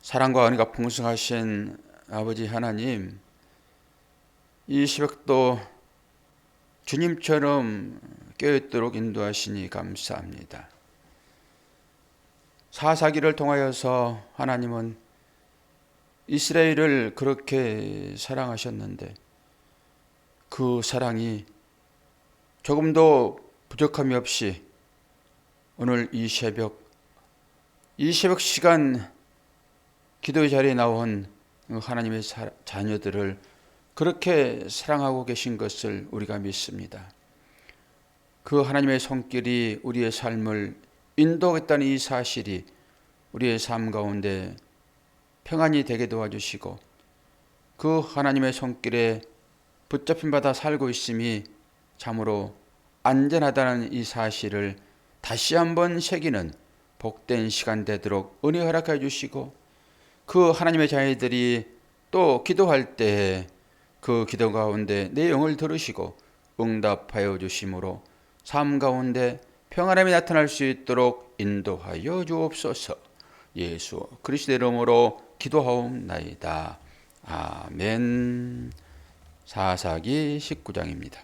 사랑과 은혜가 풍성하신 아버지 하나님, 이 새벽도 주님처럼 깨어있도록 인도하시니 감사합니다. 사사기를 통하여서 하나님은 이스라엘을 그렇게 사랑하셨는데 그 사랑이 조금도 부족함이 없이 오늘 이 새벽 시간 기도의 자리에 나온 하나님의 자녀들을 그렇게 사랑하고 계신 것을 우리가 믿습니다. 그 하나님의 손길이 우리의 삶을 인도하겠다는 이 사실이 우리의 삶 가운데 평안이 되게 도와주시고 그 하나님의 손길에 붙잡힌 바다 살고 있음이 참으로 안전하다는 이 사실을 다시 한번 새기는 복된 시간 되도록 은혜 허락해 주시고 그 하나님의 자녀들이 또 기도할 때 그 기도 가운데 내용을 들으시고 응답하여 주심으로 삶 가운데 평안함이 나타날 수 있도록 인도하여 주옵소서. 예수 그리스도의 이름으로 기도하옵나이다. 아멘. 사사기 19장입니다.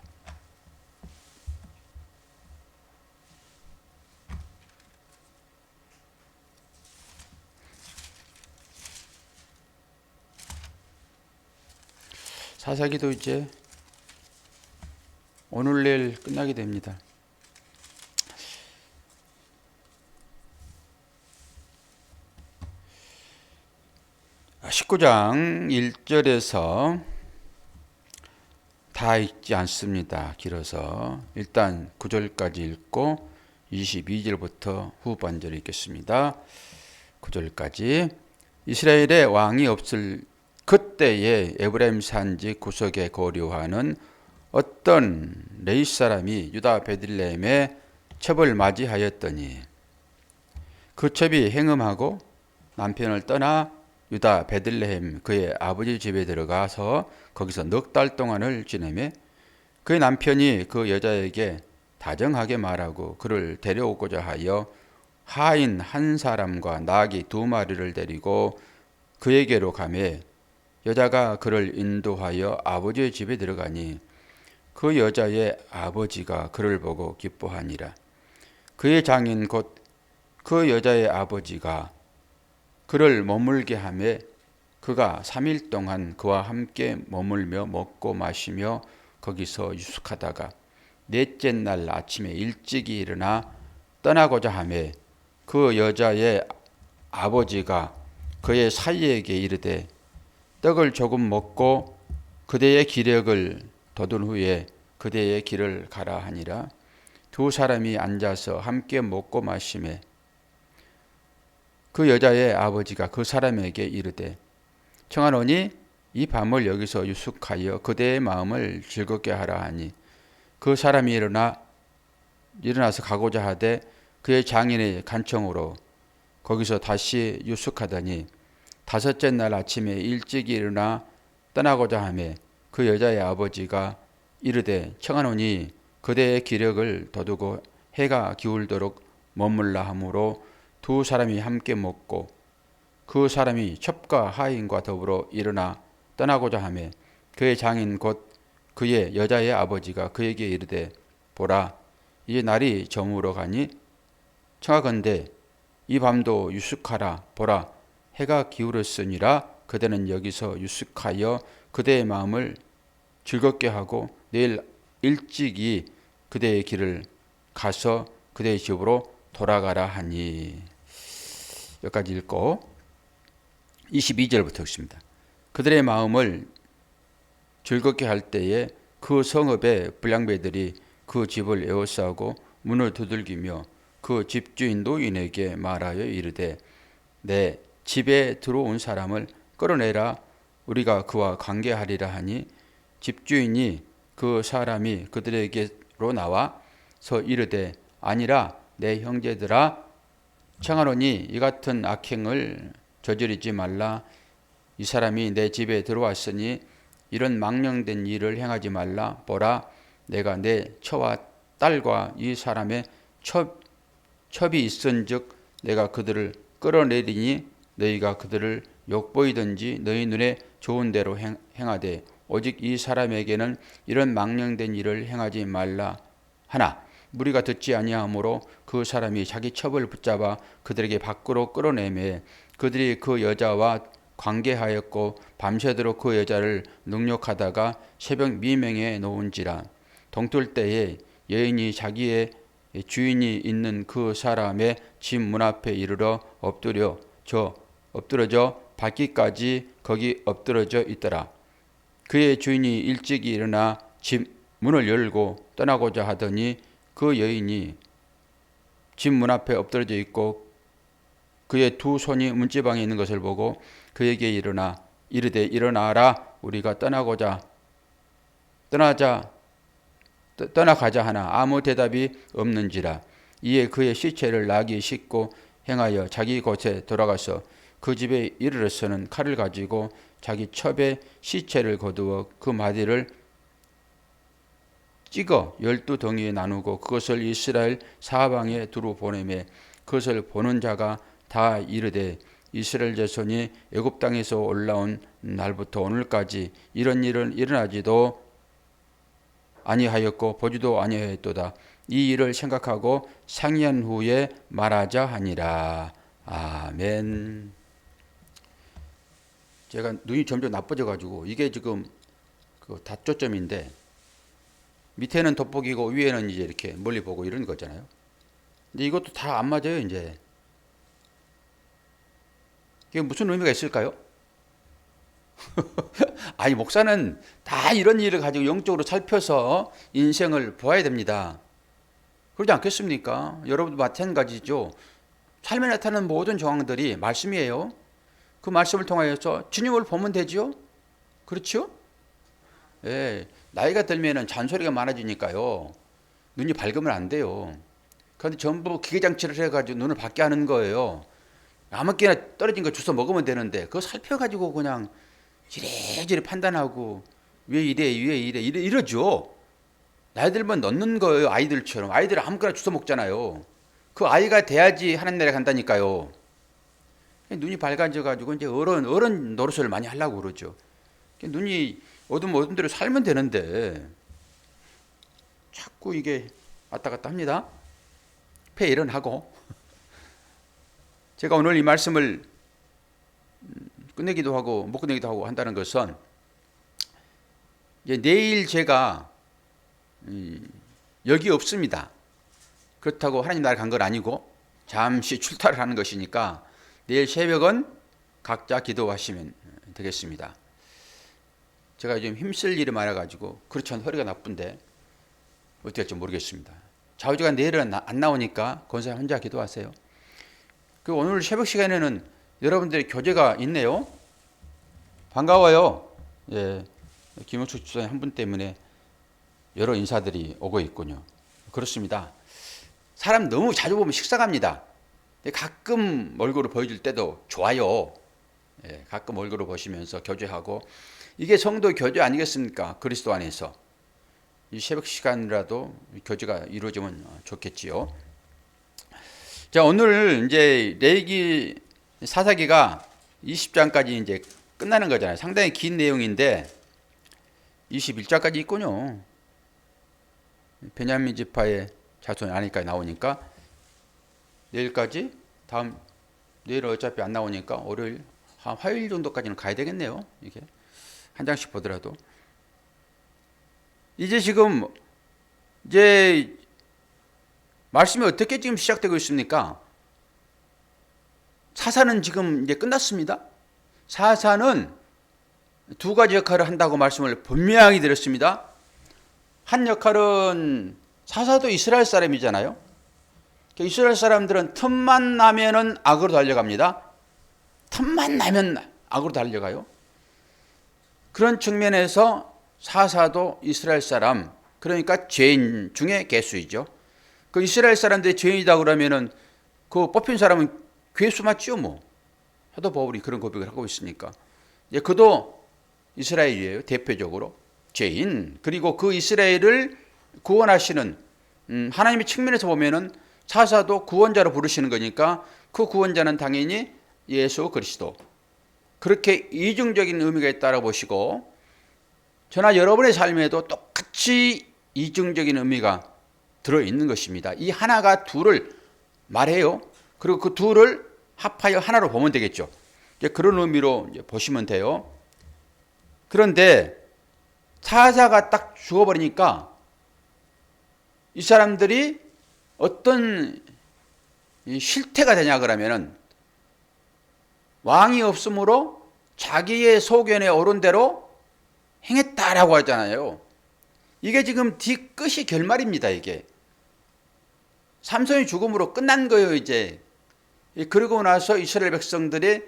사사기도 이제 오늘 내일 끝나게 됩니다. 아, 19장 1절에서 다 읽지 않습니다. 길어서 일단 9절까지 읽고 22절부터 후반절 읽겠습니다. 9절까지. 이스라엘에 왕이 없을 그때에 에브라임 산지 구석에 거류하는 어떤 레위 사람이 유다 베들레헴에 첩을 맞이하였더니 그 첩이 행음하고 남편을 떠나 유다 베들레헴 그의 아버지 집에 들어가서 거기서 넉 달 동안을 지내며 그의 남편이 그 여자에게 다정하게 말하고 그를 데려오고자 하여 하인 한 사람과 나귀 2마리를 데리고 그에게로 가매 여자가 그를 인도하여 아버지의 집에 들어가니 그 여자의 아버지가 그를 보고 기뻐하니라. 그의 장인 곧 그 여자의 아버지가 그를 머물게 하매 그가 3일 동안 그와 함께 머물며 먹고 마시며 거기서 유숙하다가 넷째 날 아침에 일찍이 일어나 떠나고자 하매 그 여자의 아버지가 그의 사이에게 이르되 떡을 조금 먹고 그대의 기력을 돋운 후에 그대의 길을 가라 하니라. 2 사람이 앉아서 함께 먹고 마시매 그 여자의 아버지가 그 사람에게 이르되 청하노니 이 밤을 여기서 유숙하여 그대의 마음을 즐겁게 하라 하니 그 사람이 일어나서 가고자 하되 그의 장인의 간청으로 거기서 다시 유숙하더니 5째 날 아침에 일찍이 일어나 떠나고자 하매 그 여자의 아버지가 이르되 청하노니 그대의 기력을 돋우고 해가 기울도록 머물라 하므로 2 사람이 함께 먹고 그 사람이 첩과 하인과 더불어 일어나 떠나고자 하매 그의 장인 곧 그의 여자의 아버지가 그에게 이르되 보라 이제 날이 저물어 가니 청하건대 이 밤도 유숙하라. 보라 해가 기울었으니라. 그대는 여기서 유숙하여 그대의 마음을 즐겁게 하고 내일 일찍이 그대의 길을 가서 그대의 집으로 돌아가라 하니. 여기까지 읽고 22절부터 읽습니다. 그들의 마음을 즐겁게 할 때에 그 성읍의 불량배들이 그 집을 에워싸고 문을 두들기며 그 집주인 노인에게 말하여 이르되 내 집에 들어온 사람을 끌어내라. 우리가 그와 관계하리라 하니 집주인이 그 사람이 그들에게로 나와서 이르되 아니라 내 형제들아 청하노니 이 같은 악행을 저지르지 말라. 이 사람이 내 집에 들어왔으니 이런 망령된 일을 행하지 말라. 보라 내가 내 처와 딸과 이 사람의 첩이 있은즉 내가 그들을 끌어내리니 너희가 그들을 욕보이든지 너희 눈에 좋은 대로 행하되 오직 이 사람에게는 이런 망령된 일을 행하지 말라 하나 무리가 듣지 아니하므로 그 사람이 자기 첩을 붙잡아 그들에게 밖으로 끌어내매 그들이 그 여자와 관계하였고 밤새도록 그 여자를 능욕하다가 새벽 미명에 놓은지라. 동틀 때에 여인이 자기의 주인이 있는 그 사람의 집 문 앞에 이르러 엎드러져 밟기까지 거기 엎드러져 있더라. 그의 주인이 일찍 일어나 집 문을 열고 떠나고자 하더니 그 여인이 집 문 앞에 엎드러져 있고 그의 두 손이 문지방에 있는 것을 보고 그에게 이르되 일어나라 우리가 떠나가자 하나 아무 대답이 없는지라. 이에 그의 시체를 나귀 싣고 행하여 자기 곳에 돌아가서 그 집에 이르러서는 칼을 가지고 자기 첩에 시체를 거두어 그 마디를 찍어 12덩이에 나누고 그것을 이스라엘 사방에 두루 보내매 그것을 보는 자가 다 이르되 이스라엘 자손이 애굽 땅에서 올라온 날부터 오늘까지 이런 일은 일어나지도 아니하였고 보지도 아니하였도다. 이 일을 생각하고 상의한 후에 말하자 하니라. 아멘. 제가 눈이 점점 나빠져 가지고 이게 지금 그 다초점인데 밑에는 돋보기고 위에는 이제 이렇게 멀리 보고 이런 거잖아요. 근데 이것도 다 안 맞아요, 이제. 이게 무슨 의미가 있을까요? 아니, 목사는 다 이런 일을 가지고 영적으로 살펴서 인생을 보아야 됩니다. 그러지 않겠습니까? 여러분도 마찬가지죠. 삶에 나타나는 모든 정황들이 말씀이에요. 그 말씀을 통하여서 주님을 보면 되죠. 그렇죠? 예, 나이가 들면은 잔소리가 많아지니까요. 눈이 밝으면 안 돼요. 그런데 전부 기계장치를 해가지고 눈을 밝게 하는 거예요. 아무렇게나 떨어진 거 주워 먹으면 되는데 그거 살펴가지고 그냥 이래저래 판단하고 왜 이래 이러죠. 나이 들면 넣는 거예요. 아이들처럼. 아이들 아무거나 주워 먹잖아요. 그 아이가 돼야지 하는 나라에 간다니까요. 눈이 밝아져가지고 이제 어른 노릇을 많이 하려고 그러죠. 눈이 어둠 대로 살면 되는데 자꾸 이게 왔다 갔다 합니다. 폐일은 하고. 제가 오늘 이 말씀을 끝내기도 하고 못 끝내기도 하고 한다는 것은 이제 내일 제가 여기 없습니다. 그렇다고 하나님 나라 간 건 아니고 잠시 출타를 하는 것이니까 내일 새벽은 각자 기도하시면 되겠습니다. 제가 요즘 힘쓸 일이 많아가지고 그렇지 않아도 허리가 나쁜데 어떻게 할지 모르겠습니다. 좌우지간 내일은 안 나오니까 권사님 혼자 기도하세요. 그리고 오늘 새벽 시간에는 여러분들의 교제가 있네요. 반가워요. 예, 김영숙 집사님 한 분 때문에 여러 인사들이 오고 있군요. 그렇습니다. 사람 너무 자주 보면 식상합니다. 가끔 얼굴을 보여줄 때도 좋아요. 예, 가끔 얼굴을 보시면서 교제하고 이게 성도 교제 아니겠습니까? 그리스도 안에서 이 새벽 시간이라도 교제가 이루어지면 좋겠지요. 자, 오늘 이제 레위기 사사기가 20장까지 이제 끝나는 거잖아요. 상당히 긴 내용인데 21장까지 있군요. 베냐민 지파의 자손이 아니까 나오니까 내일까지 내일 어차피 안 나오니까 월요일 한 화요일 정도까지는 가야 되겠네요. 이게 한 장씩 보더라도 이제 말씀이 어떻게 지금 시작되고 있습니까? 사사는 지금 이제 끝났습니다. 사사는 두 가지 역할을 한다고 말씀을 분명히 드렸습니다. 한 역할은 사사도 이스라엘 사람이잖아요. 이스라엘 사람들은 틈만 나면은 악으로 달려갑니다. 틈만 나면 악으로 달려가요. 그런 측면에서 사사도 이스라엘 사람, 그러니까 죄인 중에 개수이죠. 그 이스라엘 사람들이 죄인이다 그러면은 그 뽑힌 사람은 괴수 맞죠, 뭐. 사도 바울이 그런 고백을 하고 있으니까. 그도 이스라엘이에요, 대표적으로. 죄인. 그리고 그 이스라엘을 구원하시는, 하나님의 측면에서 보면은 사사도 구원자로 부르시는 거니까 그 구원자는 당연히 예수 그리스도. 그렇게 이중적인 의미가 있다고 보시고, 저나 여러분의 삶에도 똑같이 이중적인 의미가 들어있는 것입니다. 이 하나가 둘을 말해요. 그리고 그 둘을 합하여 하나로 보면 되겠죠. 그런 의미로 보시면 돼요. 그런데 사사가 딱 죽어버리니까 이 사람들이 어떤 실태가 되냐 그러면은, 왕이 없으므로 자기의 소견에 오른 대로 행했다라고 하잖아요. 이게 지금 뒤끝이 결말입니다. 이게 삼손이 죽음으로 끝난 거예요. 이제 그러고 나서 이스라엘 백성들의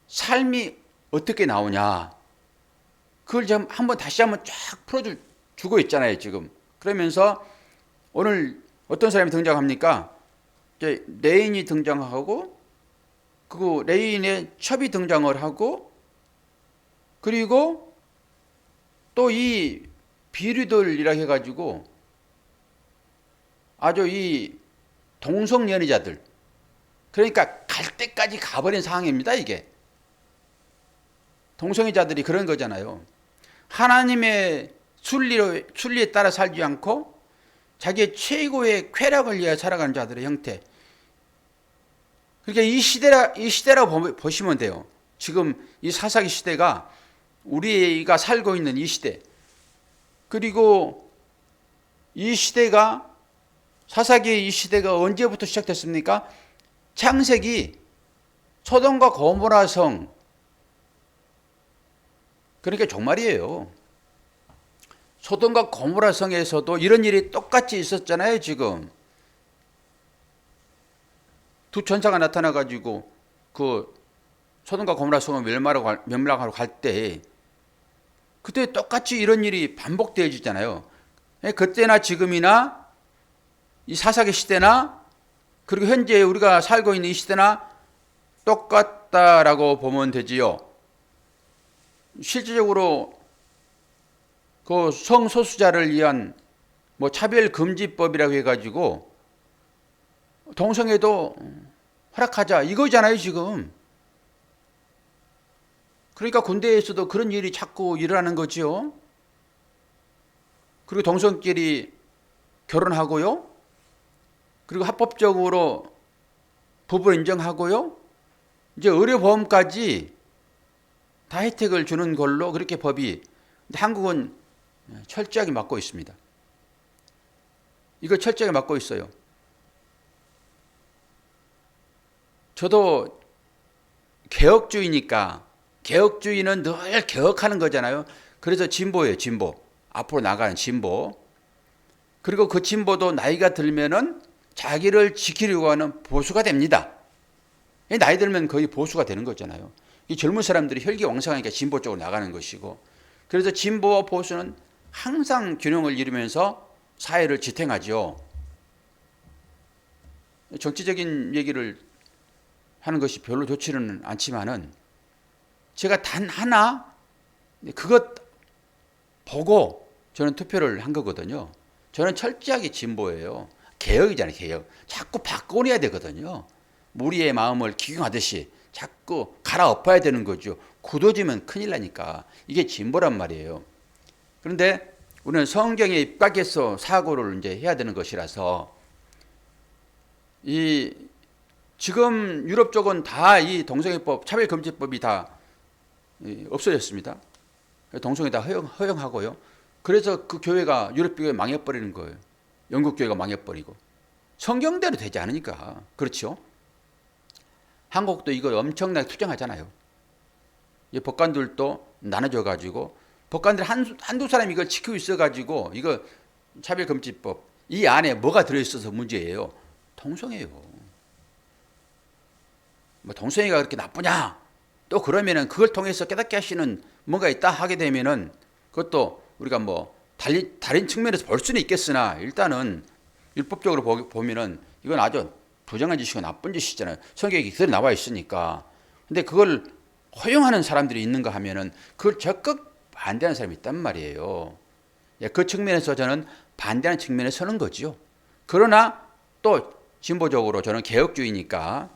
삶이 어떻게 나오냐, 그걸 좀 다시 한번 쫙 풀어주고 있잖아요 지금. 그러면서 오늘 어떤 사람이 등장합니까? 이제 레인이 등장하고, 그 레인의 첩이 등장을 하고, 그리고 또 이 비류들이라 해가지고 아주 이 동성연애자들, 그러니까 갈 때까지 가버린 상황입니다. 이게 동성애자들이 그런 거잖아요. 하나님의 순리에 따라 살지 않고 자기의 최고의 쾌락을 위해 살아가는 자들의 형태. 그러니까 이 시대라고 보시면 돼요. 지금 이 사사기 시대가 우리가 살고 있는 이 시대. 그리고 이 시대가, 사사기의 이 시대가 언제부터 시작됐습니까? 창세기 소돔과 고모라 성, 그러니까 종말이에요. 소돔과 고모라 성에서도 이런 일이 똑같이 있었잖아요. 지금 두 천사가 나타나 가지고 그 소돔과 고모라 성을 멸망하러 갈 때, 그때 똑같이 이런 일이 반복되어지잖아요. 그때나 지금이나 이 사사기 시대나, 그리고 현재 우리가 살고 있는 이 시대나 똑같다라고 보면 되지요. 실질적으로 그 성소수자를 위한 뭐 차별금지법이라고 해가지고 동성애도 허락하자 이거잖아요 지금. 그러니까 군대에서도 그런 일이 자꾸 일어나는 거죠. 그리고 동성끼리 결혼하고요. 그리고 합법적으로 부부를 인정하고요. 이제 의료보험까지 다 혜택을 주는 걸로 그렇게 법이, 근데 한국은 철저하게 막고 있습니다. 이거 철저하게 막고 있어요. 저도 개혁주의니까, 개혁주의는 늘 개혁하는 거잖아요. 그래서 진보예요, 진보. 앞으로 나가는 진보. 그리고 그 진보도 나이가 들면은 자기를 지키려고 하는 보수가 됩니다. 나이 들면 거의 보수가 되는 거잖아요. 이 젊은 사람들이 혈기왕성하니까 진보 쪽으로 나가는 것이고, 그래서 진보와 보수는 항상 균형을 이루면서 사회를 지탱하죠. 정치적인 얘기를 하는 것이 별로 좋지는 않지만은, 제가 단 하나 그것 보고 저는 투표를 한 거거든요. 저는 철저하게 진보예요. 개혁이잖아요, 개혁. 자꾸 바꿔내야 되거든요. 무리의 마음을 기경하듯이 자꾸 갈아엎어야 되는 거죠. 굳어지면 큰일 나니까. 이게 진보란 말이에요. 그런데 우리는 성경에 입각해서 사고를 이제 해야 되는 것이라서, 지금 유럽 쪽은 다 이 동성애법, 차별금지법이 다 없어졌습니다. 동성애 다 허용하고요. 그래서 그 교회가, 유럽 교회가 망해버리는 거예요. 영국 교회가 망해버리고. 성경대로 되지 않으니까. 그렇죠? 한국도 이거 엄청나게 투쟁하잖아요. 이 법관들도 나눠져가지고, 법관들 한두 사람이 이걸 지키고 있어가지고, 이거 차별금지법, 이 안에 뭐가 들어있어서 문제예요? 동성애요. 뭐 동성애가 그렇게 나쁘냐? 또 그러면은 그걸 통해서 깨닫게 하시는 뭔가 있다 하게 되면은, 그것도 우리가 뭐 다른 측면에서 볼 수는 있겠으나, 일단은 율법적으로 보면은 이건 아주 부정한 짓이고 나쁜 짓이잖아요. 성경에 그대로 나와 있으니까. 근데 그걸 허용하는 사람들이 있는가 하면은 그걸 적극 반대하는 사람이 있단 말이에요. 그 측면에서 저는 반대하는 측면에 서는 거죠. 그러나 또 진보적으로 저는 개혁주의니까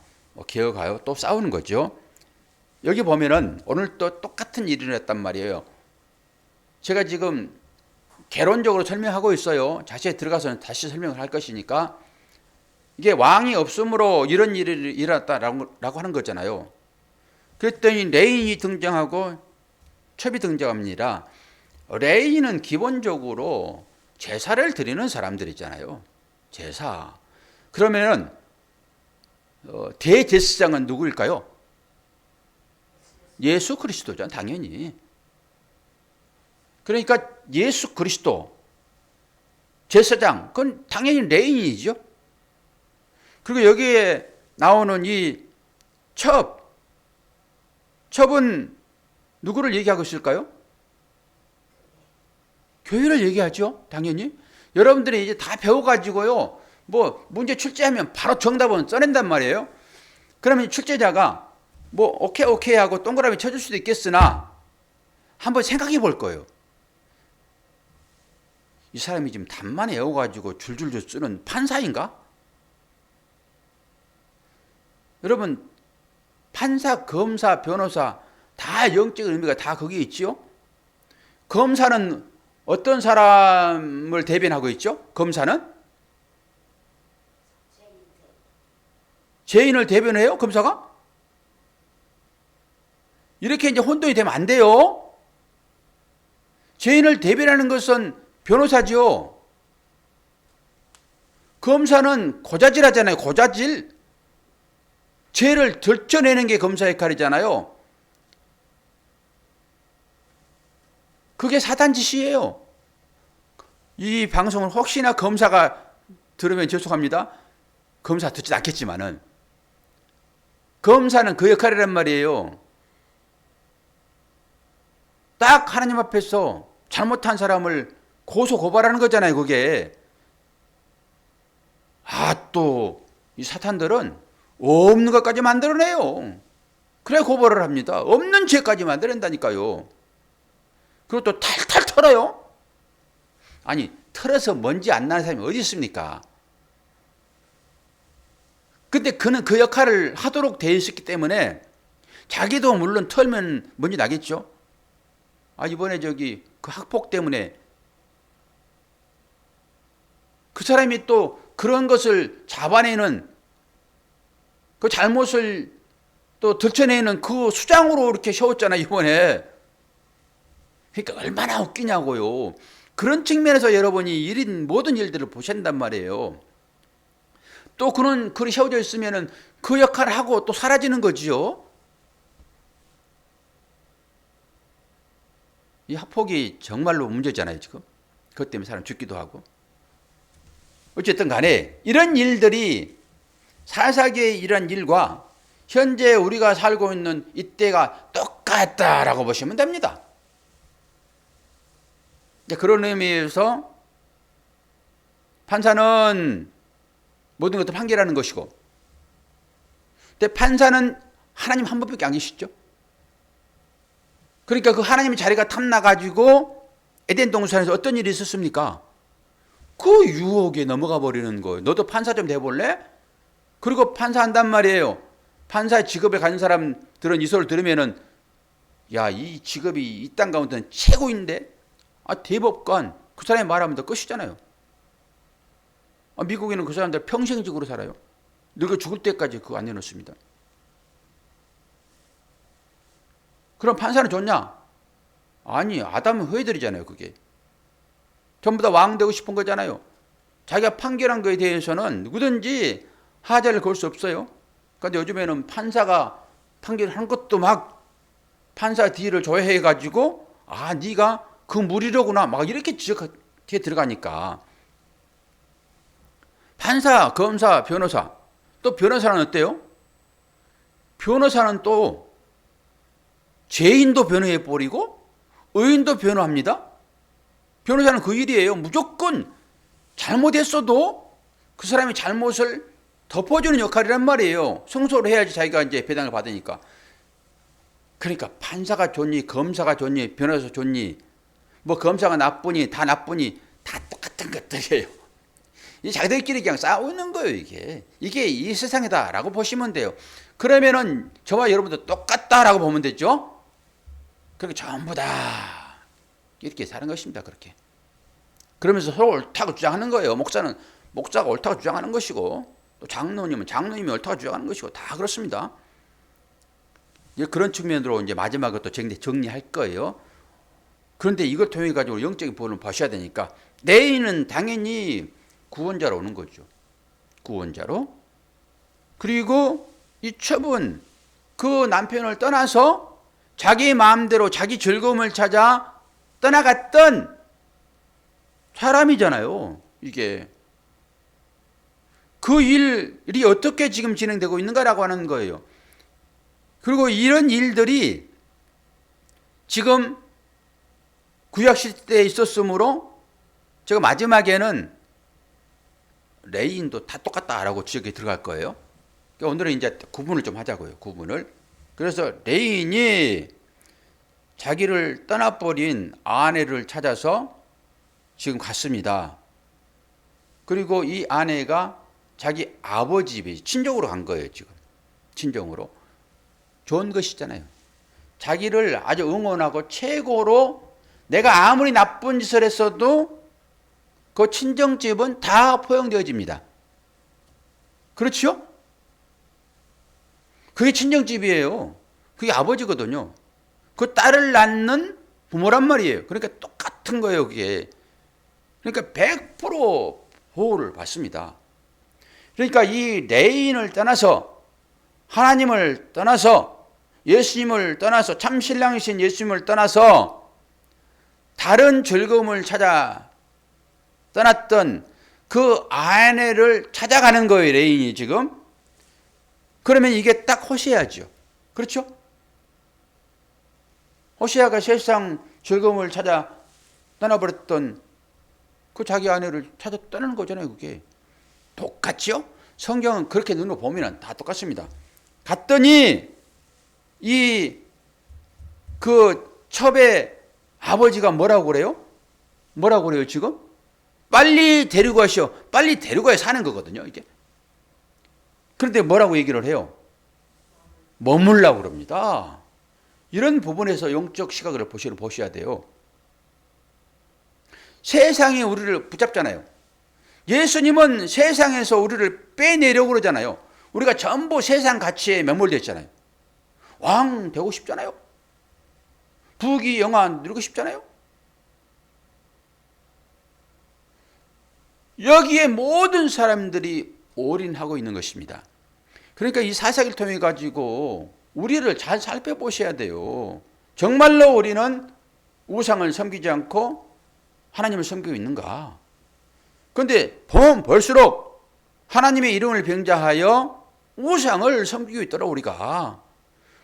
개혁하여 또 싸우는 거죠. 여기 보면은 오늘 또 똑같은 일이 일어났단 말이에요. 제가 지금 개론적으로 설명하고 있어요. 자세히 들어가서는 다시 설명을 할 것이니까. 이게 왕이 없으므로 이런 일이 일어났다라고 하는 거잖아요. 그랬더니 레인이 등장하고 첩이 등장합니다. 레인은 기본적으로 제사를 드리는 사람들이잖아요. 제사. 그러면은 대제사장은 누구일까요? 예수 그리스도죠, 당연히. 그러니까 예수 그리스도 제사장, 그건 당연히 레인이죠. 그리고 여기에 나오는 이 첩은 누구를 얘기하고 있을까요? 교회를 얘기하죠, 당연히. 여러분들이 이제 다 배워가지고요, 뭐 문제 출제하면 바로 정답은 써낸단 말이에요. 그러면 출제자가 뭐 오케이 하고 동그라미 쳐줄 수도 있겠으나 한번 생각해 볼 거예요. 이 사람이 지금 답만 외워가지고 줄줄줄 쓰는 판사인가? 여러분, 판사, 검사, 변호사 다 영적 의미가 다 거기에 있죠. 검사는 어떤 사람을 대변하고 있죠? 검사는 죄인을 대변해요, 검사가? 이렇게 이제 혼돈이 되면 안 돼요. 죄인을 대변하는 것은 변호사죠. 검사는 고자질 하잖아요, 고자질. 죄를 들춰내는 게 검사 역할이잖아요. 그게 사단 짓이에요. 이 방송을 혹시나 검사가 들으면 죄송합니다. 검사 듣지 않겠지만은 검사는 그 역할이란 말이에요. 딱 하나님 앞에서 잘못한 사람을 고소 고발하는 거잖아요, 그게. 또 이 사탄들은 없는 것까지 만들어내요. 그래 고발을 합니다. 없는 죄까지 만들어낸다니까요. 그리고 또 탈탈 털어요. 아니, 털어서 먼지 안 나는 사람이 어디 있습니까? 근데 그는 그 역할을 하도록 되어 있었기 때문에 자기도 물론 털면 먼지 나겠죠. 이번에 그 학폭 때문에 그 사람이 또 그런 것을 잡아내는 그 잘못을 또 들춰내는 그 수장으로 이렇게 세웠잖아요, 이번에. 그러니까 얼마나 웃기냐고요. 그런 측면에서 여러분이 모든 일들을 보신단 말이에요. 또 그는 글이 세워져 있으면은 그 역할을 하고 또 사라지는 거지요. 이 학폭이 정말로 문제잖아요, 지금. 그것 때문에 사람 죽기도 하고. 어쨌든 간에 이런 일들이 사사기의 이런 일과 현재 우리가 살고 있는 이때가 똑같다라고 보시면 됩니다. 그런 의미에서 판사는 모든 것을 판결하는 것이고, 근데 판사는 하나님 한 분밖에 안 계시죠. 그러니까 그 하나님의 자리가 탐나가지고 에덴 동산에서 어떤 일이 있었습니까? 그 유혹에 넘어가 버리는 거예요. 너도 판사 좀 돼볼래? 그리고 판사한단 말이에요. 판사 직업에 가진 사람들은 이 소리를 들으면은, 야, 이 직업이 이 땅 가운데는 최고인데? 대법관, 그 사람이 말하면 더 끝이잖아요. 미국에는 그 사람들 평생직으로 살아요. 늙어 죽을 때까지 그거 안 내놓습니다. 그럼 판사는 좋냐? 아니, 아담은 후예들이잖아요, 그게. 전부 다 왕 되고 싶은 거잖아요. 자기가 판결한 거에 대해서는 누구든지 하자를 걸 수 없어요. 그런데 요즘에는 판사가 판결한 것도 막 판사 뒤를 조회해가지고, 네가 그 무리로구나, 막 이렇게 지적해 들어가니까. 판사, 검사, 변호사. 또 변호사는 어때요? 변호사는 또 죄인도 변호해버리고 의인도 변호합니다. 변호사는 그 일이에요. 무조건 잘못했어도 그 사람의 잘못을 덮어주는 역할이란 말이에요. 성소를 해야지 자기가 이제 배당을 받으니까. 그러니까 판사가 좋니, 검사가 좋니, 변호사 좋니, 뭐 검사가 나쁘니, 다 나쁘니, 다 똑같은 것들이에요. 이 자기들끼리 그냥 싸우는 거예요, 이게. 이게 이 세상이다라고 보시면 돼요. 그러면은 저와 여러분도 똑같다라고 보면 되죠? 그렇게 전부 다 이렇게 사는 것입니다, 그렇게. 그러면서 서로 옳다고 주장하는 거예요. 목사가 옳다고 주장하는 것이고, 또 장로님이 옳다고 주장하는 것이고, 다 그렇습니다. 그런 측면으로 이제 마지막으로 또 정리할 거예요. 그런데 이걸 통해 가지고 영적인 부분을 보셔야 되니까, 레위는 당연히 구원자로 오는 거죠. 구원자로. 그리고 이 첩은 그 남편을 떠나서 자기 마음대로 자기 즐거움을 찾아 떠나갔던 사람이잖아요. 이게. 그 일이 어떻게 지금 진행되고 있는가라고 하는 거예요. 그리고 이런 일들이 지금 구약시대에 있었으므로 제가 마지막에는 레위인도 다 똑같다라고 지역에 들어갈 거예요. 그러니까 오늘은 이제 구분을 좀 하자고요. 구분을. 그래서 레위인이 자기를 떠나버린 아내를 찾아서 지금 갔습니다. 그리고 이 아내가 자기 아버지 집에 친정으로 간 거예요. 지금 친정으로. 좋은 것이잖아요. 자기를 아주 응원하고 최고로 내가 아무리 나쁜 짓을 했어도 그 친정집은 다 포용되어집니다. 그렇죠? 그게 친정집이에요. 그게 아버지거든요. 그 딸을 낳는 부모란 말이에요. 그러니까 똑같은 거예요, 그게. 그러니까 100% 보호를 받습니다. 그러니까 이 레위인을 떠나서 하나님을 떠나서 예수님을 떠나서 참 신랑이신 예수님을 떠나서 다른 즐거움을 찾아 떠났던 그 아내를 찾아가는 거예요, 레위인이 지금. 그러면 이게 딱 호세아죠. 그렇죠? 호세아가 세상 즐거움을 찾아 떠나버렸던 그 자기 아내를 찾아 떠나는 거잖아요, 그게. 똑같죠? 성경은 그렇게 눈으로 보면 다 똑같습니다. 갔더니 그 첩의 아버지가 뭐라고 그래요? 뭐라고 그래요, 지금? 빨리 데리고 가시오. 빨리 데리고 가야 사는 거거든요, 이게. 그런데 뭐라고 얘기를 해요? 머물라고 그럽니다. 이런 부분에서 영적 시각을 보셔야 돼요. 세상이 우리를 붙잡잖아요. 예수님은 세상에서 우리를 빼내려고 그러잖아요. 우리가 전부 세상 가치에 매몰되어 있잖아요. 왕 되고 싶잖아요. 부귀 영화 누리고 싶잖아요. 여기에 모든 사람들이 올인하고 있는 것입니다. 그러니까 이 사사기를 통해 가지고 우리를 잘 살펴보셔야 돼요. 정말로 우리는 우상을 섬기지 않고 하나님을 섬기고 있는가? 그런데 보면 볼수록 하나님의 이름을 병자하여 우상을 섬기고 있더라, 우리가.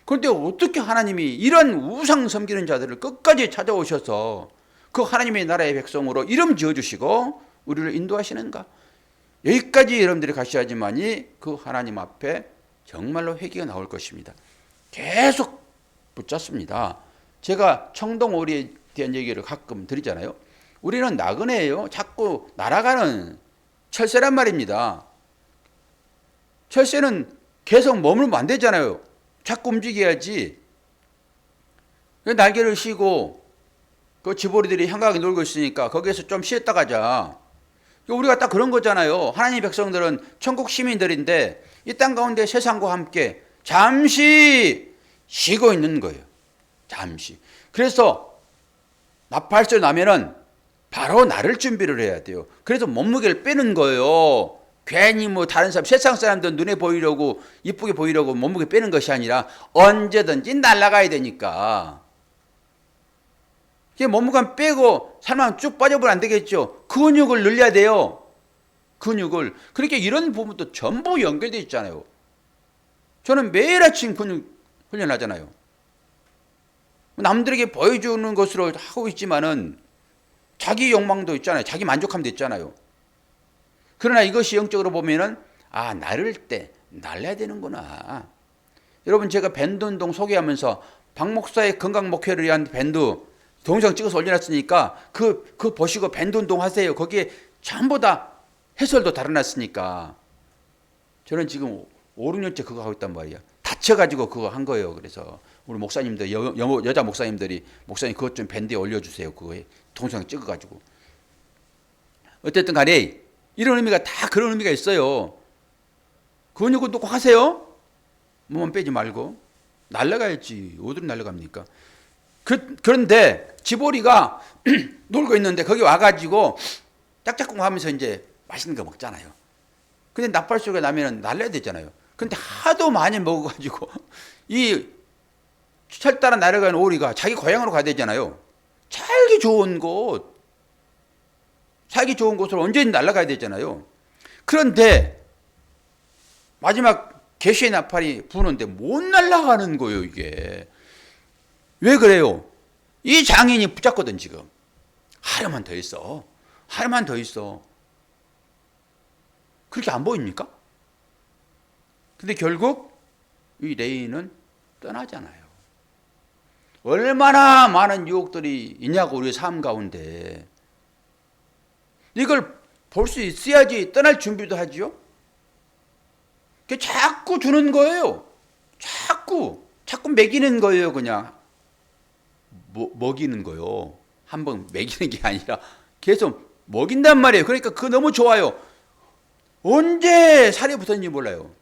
그런데 어떻게 하나님이 이런 우상 섬기는 자들을 끝까지 찾아오셔서 그 하나님의 나라의 백성으로 이름 지어주시고 우리를 인도하시는가? 여기까지 여러분들이 가셔야지만이 그 하나님 앞에 정말로 회개가 나올 것입니다. 계속 붙잡습니다. 제가 청동오리에 대한 얘기를 가끔 드리잖아요. 우리는 나그네예요. 자꾸 날아가는 철새란 말입니다. 철새는 계속 머물면 안 되잖아요. 자꾸 움직여야지. 날개를 쉬고 그 지보리들이 한가하게 놀고 있으니까 거기에서 좀 쉬었다 가자. 우리가 딱 그런 거잖아요. 하나님의 백성들은 천국 시민들인데 이 땅 가운데 세상과 함께 잠시 쉬고 있는 거예요. 잠시. 그래서 나팔소리 나면은 바로 나를 준비를 해야 돼요. 그래서 몸무게를 빼는 거예요. 괜히 뭐 다른 사람, 세상 사람들 눈에 보이려고, 이쁘게 보이려고 몸무게 빼는 것이 아니라 언제든지 날아가야 되니까. 몸무게 빼고 살만 쭉 빠져버리면 안 되겠죠. 근육을 늘려야 돼요. 근육을. 그렇게 이런 부분도 전부 연결되어 있잖아요. 저는 매일 아침 근육 훈련하잖아요. 남들에게 보여주는 것으로 하고 있지만은 자기 욕망도 있잖아요. 자기 만족함도 있잖아요. 그러나 이것이 영적으로 보면은 나를 때 날려야 되는구나. 여러분, 제가 밴드 운동 소개하면서 박 목사의 건강 목표를 위한 밴드 동영상 찍어서 올려놨으니까 그 보시고 밴드 운동 하세요. 거기에 전부 다 해설도 달아놨으니까 저는 지금 5, 6년째 그거 하고 있단 말이야. 다쳐가지고 그거 한 거예요. 그래서 우리 목사님들 여자 목사님들이 목사님 그것 좀 밴드에 올려주세요. 그거에 동영상 찍어가지고. 어쨌든 간에 이런 의미가 다 그런 의미가 있어요. 근육은 꼭 하세요. 몸만 빼지 말고. 날아가야지. 어디로 날아갑니까? 그런데 지보리가 놀고 있는데 거기 와가지고 짝짝꿍 하면서 이제 맛있는 거 먹잖아요. 근데 나팔 소리가 나면 날려야 되잖아요. 근데 하도 많이 먹어가지고 이 철따라 날아가는 오리가 자기 고향으로 가야 되잖아요. 살기 좋은 곳으로 언제든 날아가야 되잖아요. 그런데 마지막 개시의 나팔이 부는데 못 날아가는 거예요, 이게. 왜 그래요? 이 장인이 붙잡거든, 지금. 하루만 더 있어. 하루만 더 있어. 그렇게 안 보입니까? 근데 결국 이 레이는 떠나잖아요. 얼마나 많은 유혹들이 있냐고, 우리 삶 가운데. 이걸 볼 수 있어야지 떠날 준비도 하지요. 자꾸 주는 거예요. 자꾸 먹이는 거예요. 그냥 먹이는 거요. 한번 먹이는 게 아니라 계속 먹인단 말이에요. 그러니까 그거 너무 좋아요. 언제 살이 붙었는지 몰라요.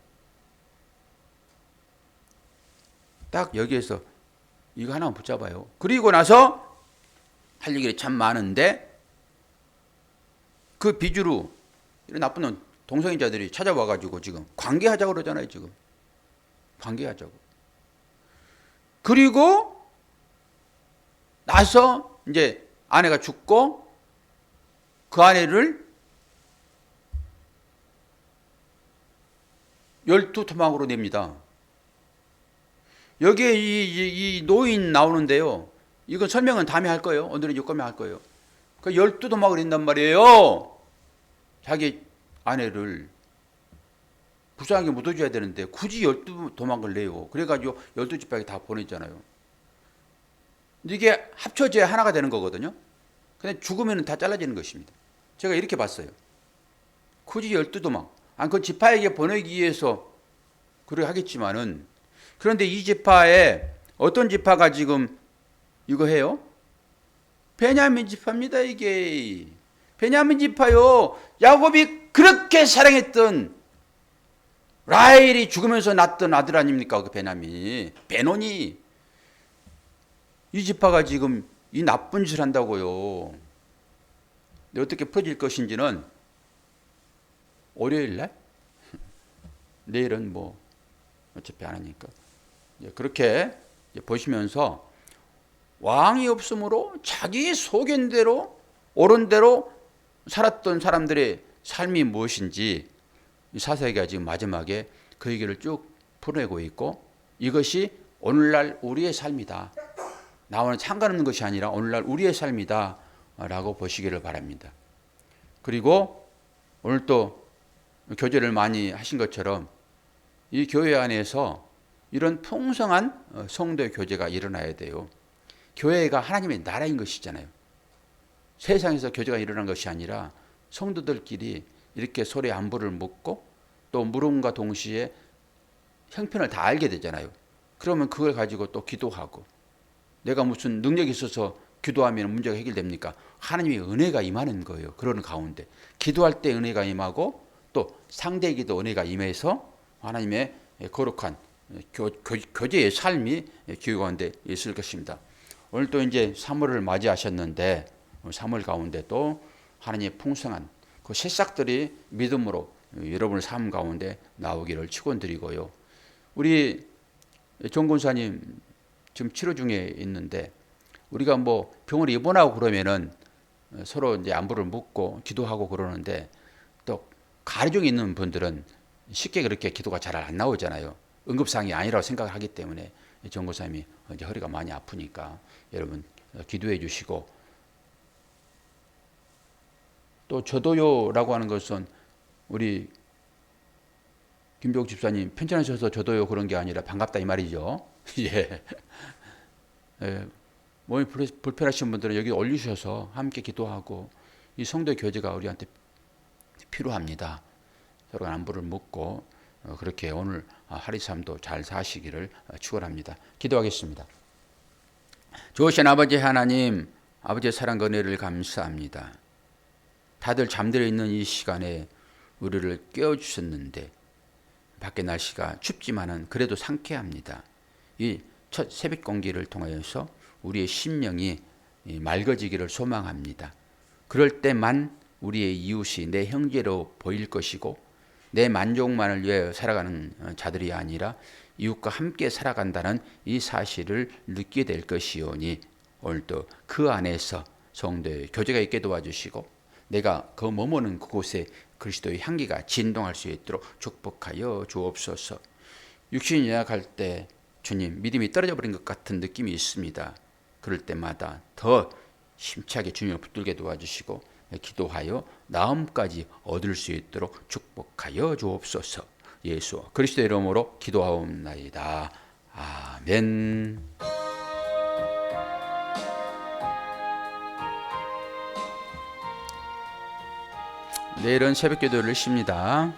딱 여기에서 이거 하나만 붙잡아요. 그리고 나서 할 얘기가 참 많은데 그 비주로 이런 나쁜 놈 동성애자들이 찾아와가지고 지금 관계하자고 그러잖아요. 지금 관계하자고. 그리고 나서 이제 아내가 죽고 그 아내를 12토막으로 냅니다. 여기에 이 노인 나오는데요. 이건 설명은 다음에 할 거예요. 오늘은 요거만 할 거예요. 그 12토막을 낸단 말이에요. 자기 아내를 불쌍하게 묻어줘야 되는데 굳이 12도망을 내요. 그래가지고 12지파에 다 보냈잖아요. 이게 합쳐져야 하나가 되는 거거든요. 근데 죽으면 다 잘라지는 것입니다. 제가 이렇게 봤어요. 굳이 12도망. 그 지파에게 보내기 위해서 그래 하겠지만은 그런데 이 지파에 어떤 지파가 지금 이거 해요? 베냐민 지파입니다. 이게 베냐민 지파요. 야곱이 그렇게 사랑했던 라헬이 죽으면서 낳던 아들 아닙니까? 그 베냐민이 베논이 이 지파가 지금 이 나쁜 짓을 한다고요. 어떻게 풀어질 것인지는 월요일 날? 내일은 뭐 어차피 안 하니까 그렇게 보시면서 왕이 없으므로 자기 소견대로 옳은 대로 살았던 사람들의 삶이 무엇인지 사사기가 지금 마지막에 그 얘기를 쭉 풀어내고 있고 이것이 오늘날 우리의 삶이다. 나와는 상관없는 것이 아니라 오늘날 우리의 삶이다 라고 보시기를 바랍니다. 그리고 오늘 또 교제를 많이 하신 것처럼 이 교회 안에서 이런 풍성한 성도의 교제가 일어나야 돼요. 교회가 하나님의 나라인 것이잖아요. 세상에서 교제가 일어난 것이 아니라 성도들끼리 이렇게 서로의 안부를 묻고 또 물음과 동시에 형편을 다 알게 되잖아요. 그러면 그걸 가지고 또 기도하고 내가 무슨 능력이 있어서 기도하면 문제가 해결됩니까? 하나님의 은혜가 임하는 거예요. 그런 가운데 기도할 때 은혜가 임하고 또 상대에게도 은혜가 임해서 하나님의 거룩한 교제의 삶이 교회 가운데 있을 것입니다. 오늘 또 이제 3월을 맞이하셨는데 3월 가운데 또 하나님의 풍성한 그 새싹들이 믿음으로 여러분의 삶 가운데 나오기를 축원드리고요. 우리 정 권사님 지금 치료 중에 있는데 우리가 뭐 병원에 입원하고 그러면은 서로 이제 안부를 묻고 기도하고 그러는데 또 가정에 있는 분들은 쉽게 그렇게 기도가 잘 안 나오잖아요. 응급상이 아니라고 생각을 하기 때문에 정 권사님이 이제 허리가 많이 아프니까 여러분 기도해 주시고 또 저도요라고 하는 것은 우리 김병욱 집사님 편찮으셔서 저도요 그런 게 아니라 반갑다 이 말이죠. 예. 예. 몸이 불편하신 분들은 여기 올리셔서 함께 기도하고 이 성도의 교제가 우리한테 필요합니다. 서로가 안부를 묻고 그렇게 오늘 하루삼도 잘 사시기를 축원합니다. 기도하겠습니다. 좋으신 아버지 하나님, 아버지의 사랑과 은혜를 감사합니다. 다들 잠들어 있는 이 시간에 우리를 깨워주셨는데 밖에 날씨가 춥지만은 그래도 상쾌합니다. 이 첫 새벽 공기를 통하여서 우리의 심령이 맑아지기를 소망합니다. 그럴 때만 우리의 이웃이 내 형제로 보일 것이고 내 만족만을 위해 살아가는 자들이 아니라 이웃과 함께 살아간다는 이 사실을 느끼게 될 것이오니 오늘도 그 안에서 성도의 교제가 있게 도와주시고 내가 그 머무는 그곳에 그리스도의 향기가 진동할 수 있도록 축복하여 주옵소서. 육신이 연약할 때 주님 믿음이 떨어져 버린 것 같은 느낌이 있습니다. 그럴 때마다 더 힘차게 주님을 붙들게 도와주시고 기도하여 나음까지 얻을 수 있도록 축복하여 주옵소서. 예수 그리스도의 이름으로 기도하옵나이다. 아멘. 내일은 새벽 기도를 쉽니다.